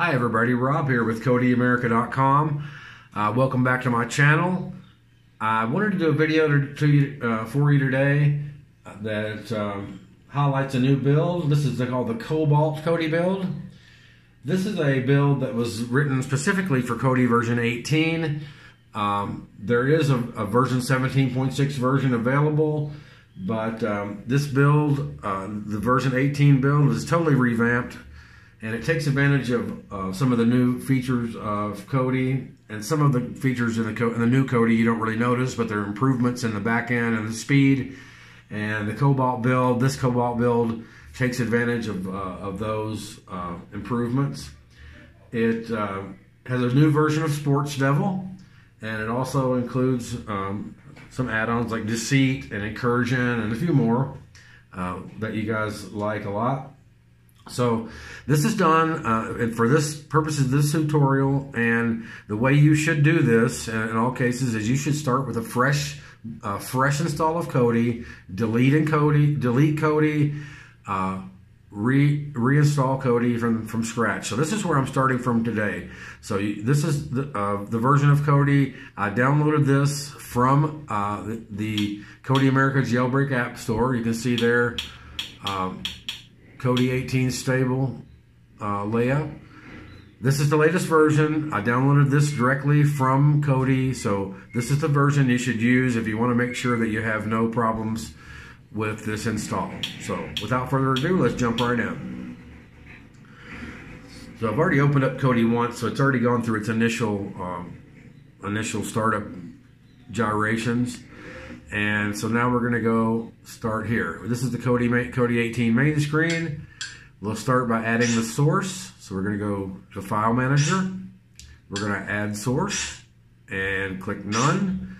Hi everybody, Rob here with CodiAmerica.com. Welcome back to my channel. I wanted to do a video for you today that highlights a new build. This is called the Cobalt Kodi build. This is a build that was written specifically for Kodi version 18. There is a version 17.6 version available, but this build, the version 18 build, is totally revamped. And it takes advantage of some of the new features of Kodi, and some of the features in the new Kodi you don't really notice, but they're improvements in the back end and the speed. And the Cobalt build, this Cobalt build, takes advantage of those improvements. It has a new version of Sports Devil, and it also includes some add-ons like Deceit and Incursion and a few more that you guys like a lot. So this is done and for this purposes, this tutorial, and the way you should do this in all cases is you should start with a fresh install of Kodi, delete Kodi, reinstall Kodi from scratch. So this is where I'm starting from today. So this is the version of Kodi. I downloaded this from the Kodi America Jailbreak App Store. You can see there. Kodi 18 stable Leia. This is the latest version. I downloaded this directly from Kodi, so this is the version you should use if you want to make sure that you have no problems with this install. So without further ado, let's jump right in. So I've already opened up Kodi once, so it's already gone through its initial startup gyrations. And so now we're going to go start here. This is the Kodi 18 main screen. We'll start by adding the source. So we're going to go to File Manager. We're going to add source and click None.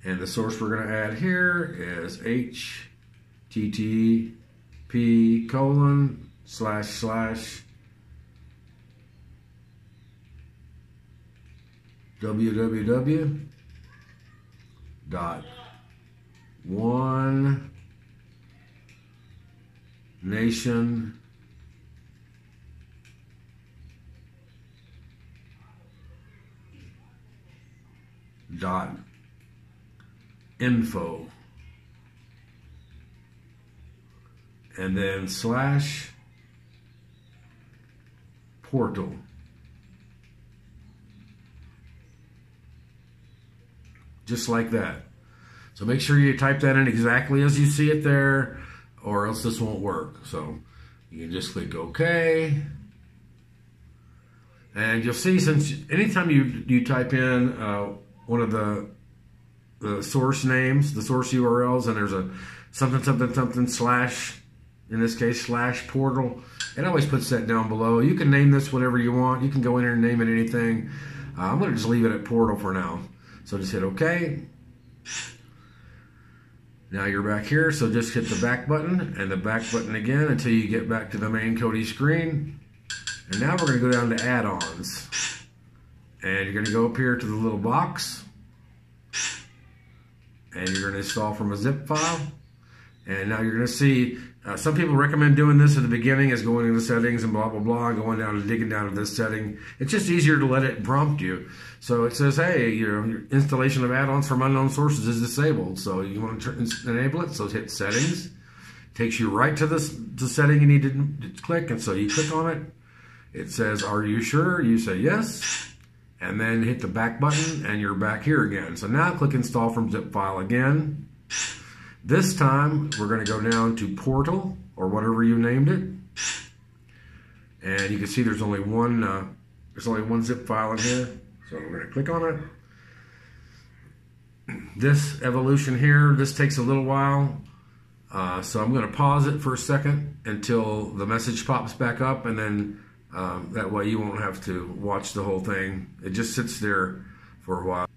And the source we're going to add here is www.onenation.info, and then /portal. Just like that. So make sure you type that in exactly as you see it there, or else this won't work. So you can just click OK. And you'll see, since anytime you type in one of the source names, the source URLs, and there's a something slash, in this case /portal, it always puts that down below. You can name this whatever you want. You can go in here and name it anything. I'm going to just leave it at portal for now. So just hit OK. Now you're back here, so just hit the back button and the back button again until you get back to the main Kodi screen. And now we're going to go down to add-ons. And you're going to go up here to the little box. And you're going to install from a zip file. And now you're going to see, some people recommend doing this at the beginning as going into settings and blah, blah, blah, and going down and digging down to this setting. It's just easier to let it prompt you. So it says, hey, your installation of add-ons from unknown sources is disabled. So you want to enable it, so hit settings. Takes you right to the setting you need to click, and so you click on it. It says, are you sure? You say yes. And then hit the back button, and you're back here again. So now click install from zip file again. This time, we're going to go down to Portal, or whatever you named it. And you can see there's only one zip file in here. So we're going to click on it. This evolution here, this takes a little while. So I'm going to pause it for a second until the message pops back up, and then that way you won't have to watch the whole thing. It just sits there for a while.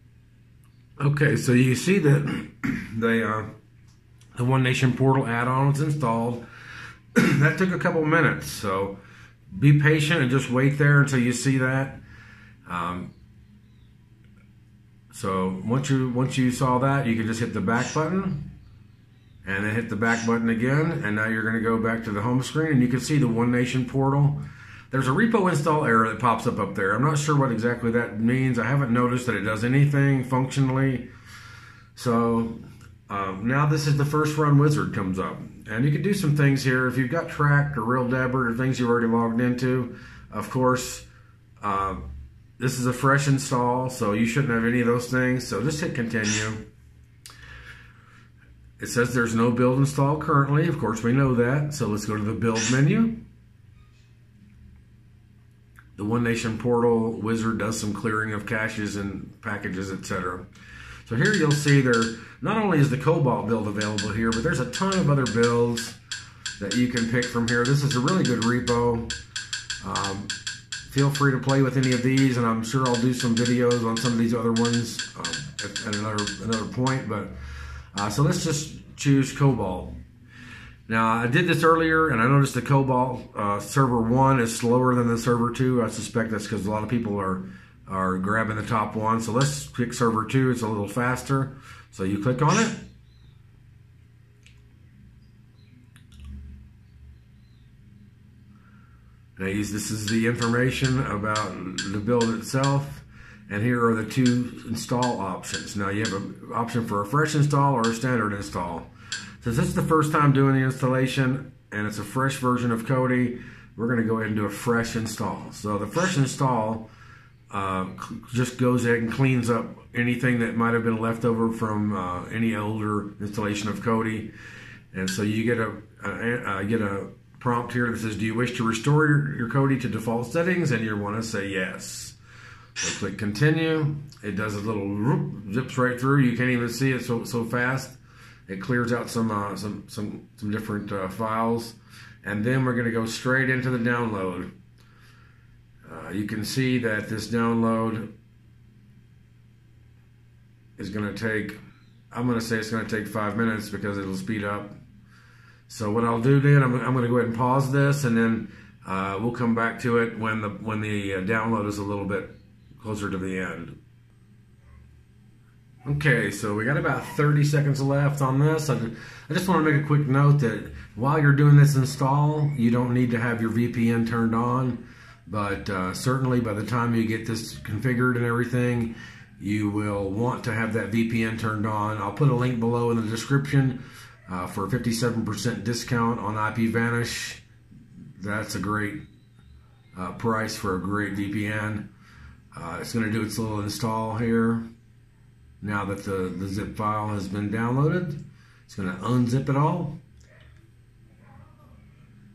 Okay, so you see that the One Nation Portal add-on is installed. That took a couple minutes, so be patient and just wait there until you see that. So once you saw that, you can just hit the back button and then hit the back button again, and now you're going to go back to the home screen, and you can see the One Nation portal. There's a repo install error that pops up there. I'm not sure what exactly that means. I haven't noticed that it does anything functionally. So now this is the first run wizard comes up. And you can do some things here. If you've got Track or Real Debit or things you've already logged into, of course, this is a fresh install, so you shouldn't have any of those things. So just hit continue. It says there's no build install currently. Of course, we know that. So let's go to the build menu. The One Nation portal wizard does some clearing of caches and packages, etc. So here you'll see there not only is the Cobalt build available here, but there's a ton of other builds that you can pick from here. This is a really good repo. Feel free to play with any of these, and I'm sure I'll do some videos on some of these other ones at another point. But so let's just choose Cobalt. Now, I did this earlier, and I noticed the Cobalt server 1 is slower than the server 2. I suspect that's because a lot of people are grabbing the top one. So let's pick server 2. It's a little faster. So you click on it. Now, this is the information about the build itself. And here are the two install options. Now, you have an option for a fresh install or a standard install. Since this is the first time doing the installation and it's a fresh version of Kodi, we're going to go ahead and do a fresh install. So the fresh install just goes ahead and cleans up anything that might have been left over from any older installation of Kodi. And so you get a prompt here that says, do you wish to restore your Kodi to default settings? And you want to say yes. So click continue. It does a little whoop, zips right through. You can't even see it so fast. It clears out some different files, and then we're going to go straight into the download. You can see that this download is going to take, I'm going to say it's going to take 5 minutes because it'll speed up. So what I'll do then, I'm going to go ahead and pause this, and then we'll come back to it when the download is a little bit closer to the end. Okay, so we got about 30 seconds left on this. I just want to make a quick note that while you're doing this install, you don't need to have your VPN turned on, but certainly by the time you get this configured and everything, you will want to have that VPN turned on. I'll put a link below in the description for a 57% discount on IPVanish. That's a great price for a great VPN. It's going to do its little install here. Now that the zip file has been downloaded, it's going to unzip it all.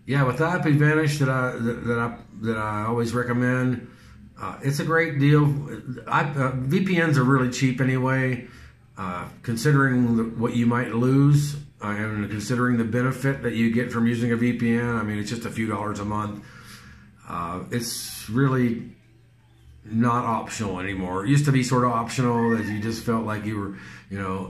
Yeah, with IPVanish that I always recommend, it's a great deal. VPNs are really cheap anyway, considering what you might lose and considering the benefit that you get from using a VPN. I mean, it's just a few dollars a month. It's really not optional anymore. It used to be sort of optional if you just felt like you were,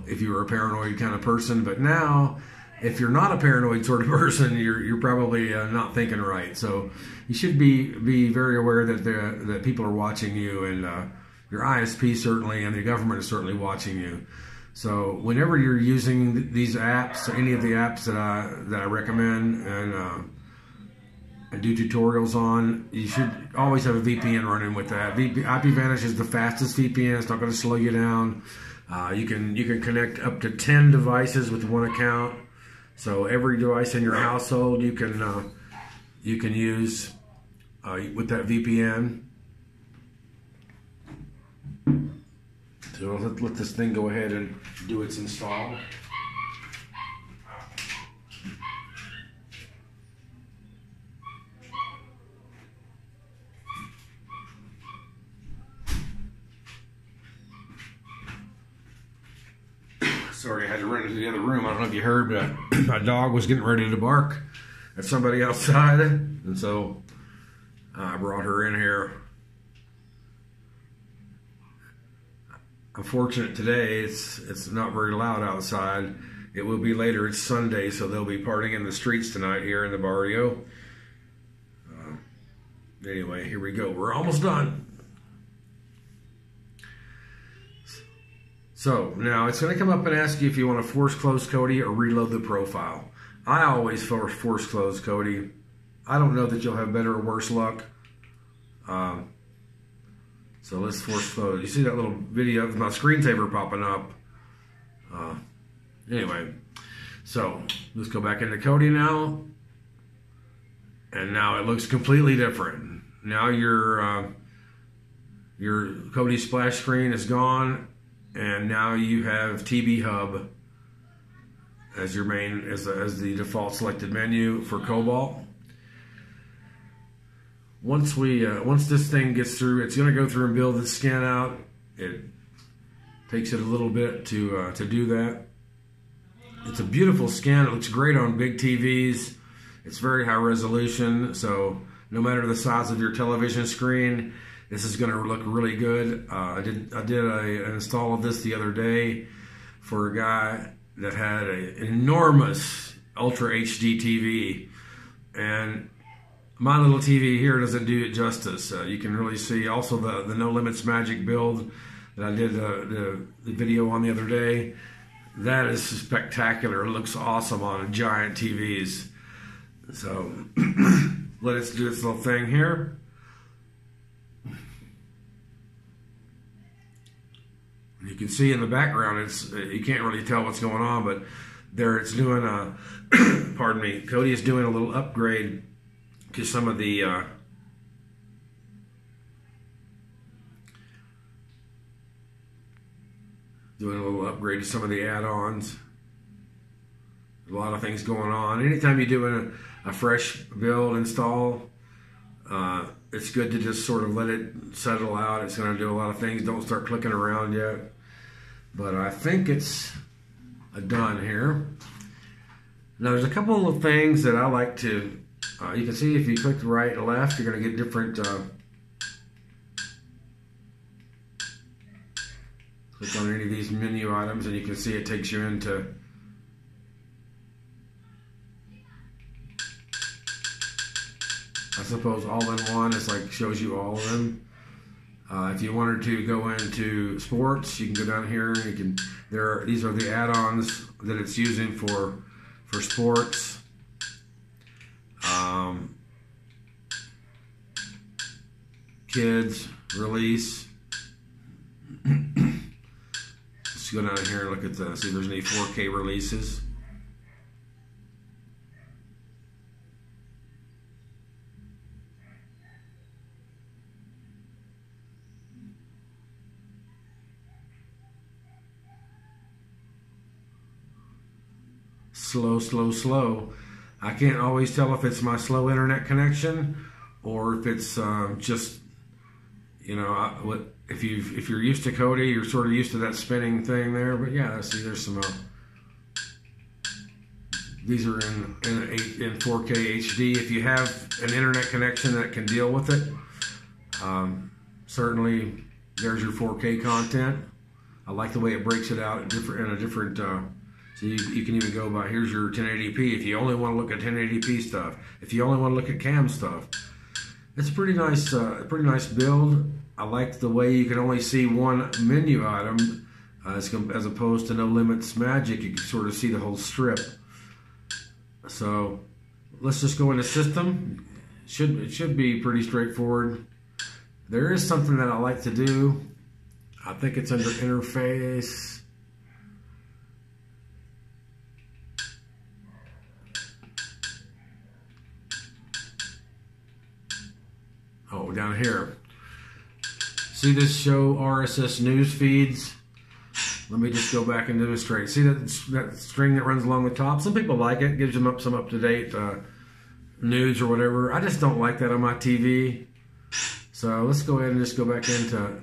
if you were a paranoid kind of person. But now, if you're not a paranoid sort of person, you're probably not thinking right. So you should be very aware that people are watching you, and your ISP certainly, and the government is certainly watching you. So whenever you're using these apps, any of the apps that I recommend and do tutorials on, you should always have a VPN running with that. IPVanish is the fastest VPN. It's not going to slow you down. You can connect up to 10 devices with one account. So every device in your household you can use with that VPN. So let this thing go ahead and do its install. Sorry, I had to run into the other room. I don't know if you heard, but my dog was getting ready to bark at somebody outside, and so I brought her in here. I'm fortunate today. It's not very loud outside. It will be later. It's Sunday, so they'll be partying in the streets tonight here in the barrio. Anyway, here we go. We're almost done. So now it's going to come up and ask you if you want to force close Kodi or reload the profile. I always force close Kodi. I don't know that you'll have better or worse luck. So let's force flow. You see that little video of my screensaver popping up. Anyway, so let's go back into Kodi now. And now it looks completely different. Now your Kodi splash screen is gone, and now you have TV Hub as your main, as the default selected menu for Cobalt. Once this thing gets through, it's going to go through and build the scan out. It takes it a little bit to do that. It's a beautiful scan. It looks great on big TVs. It's very high resolution, so no matter the size of your television screen, this is going to look really good. I did an install of this the other day for a guy that had an enormous Ultra HD TV, and my little TV here doesn't do it justice. You can really see also the No Limits Magic build that I did the video on the other day. That is spectacular. It looks awesome on giant TVs. So let us do this little thing here. You can see in the background, you can't really tell what's going on, but there it's doing a, pardon me, Kodi is doing a little upgrade to some of the add-ons. A lot of things going on. Anytime you do a fresh build install, it's good to just sort of let it settle out. It's going to do a lot of things. Don't start clicking around yet. But I think it's done here. Now there's a couple of things that I like to, you can see if you click right and left, you're going to get different, click on any of these menu items and you can see it takes you into I suppose all in one. It's like shows you all of them. If you wanted to go into sports, you can go down here. You can. These are the add-ons that it's using for sports. Kids release. Let's go down here and look at see if there's any 4K releases. Slow. I can't always tell if it's my slow internet connection or if it's just, you know, if you're used to Kodi, you're sort of used to that spinning thing there. But yeah, see, there's some. These are in 4K HD. If you have an internet connection that can deal with it, certainly there's your 4K content. I like the way it breaks it out in a different. So you can even go by, here's your 1080p if you only want to look at 1080p stuff. If you only want to look at cam stuff. It's a pretty nice build. I like the way you can only see one menu item as opposed to No Limits Magic. You can sort of see the whole strip. So let's just go into system. It should be pretty straightforward. There is something that I like to do. I think it's under interface. Oh, down here. See this show RSS news feeds? Let me just go back and demonstrate. See that string that runs along the top? Some people like it. Gives them some up-to-date news or whatever. I just don't like that on my TV. So let's go ahead and just go back into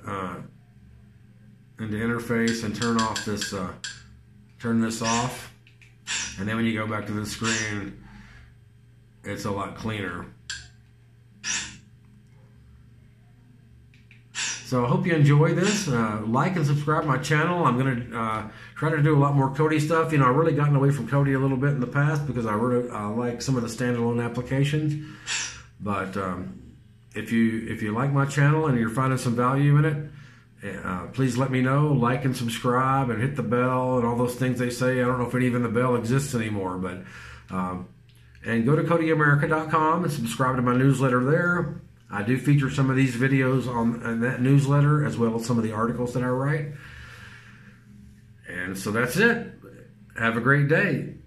interface and turn off this. Turn this off, and then when you go back to the screen, it's a lot cleaner. So I hope you enjoy this. Like and subscribe to my channel. I'm going to try to do a lot more Kodi stuff. You know, I've really gotten away from Kodi a little bit in the past because I really like some of the standalone applications. But if you like my channel and you're finding some value in it, please let me know. Like and subscribe and hit the bell and all those things they say. I don't know if even the bell exists anymore, but and go to KodiAmerica.com and subscribe to my newsletter there. I do feature some of these videos on that newsletter, as well as some of the articles that I write. And so that's it. Have a great day.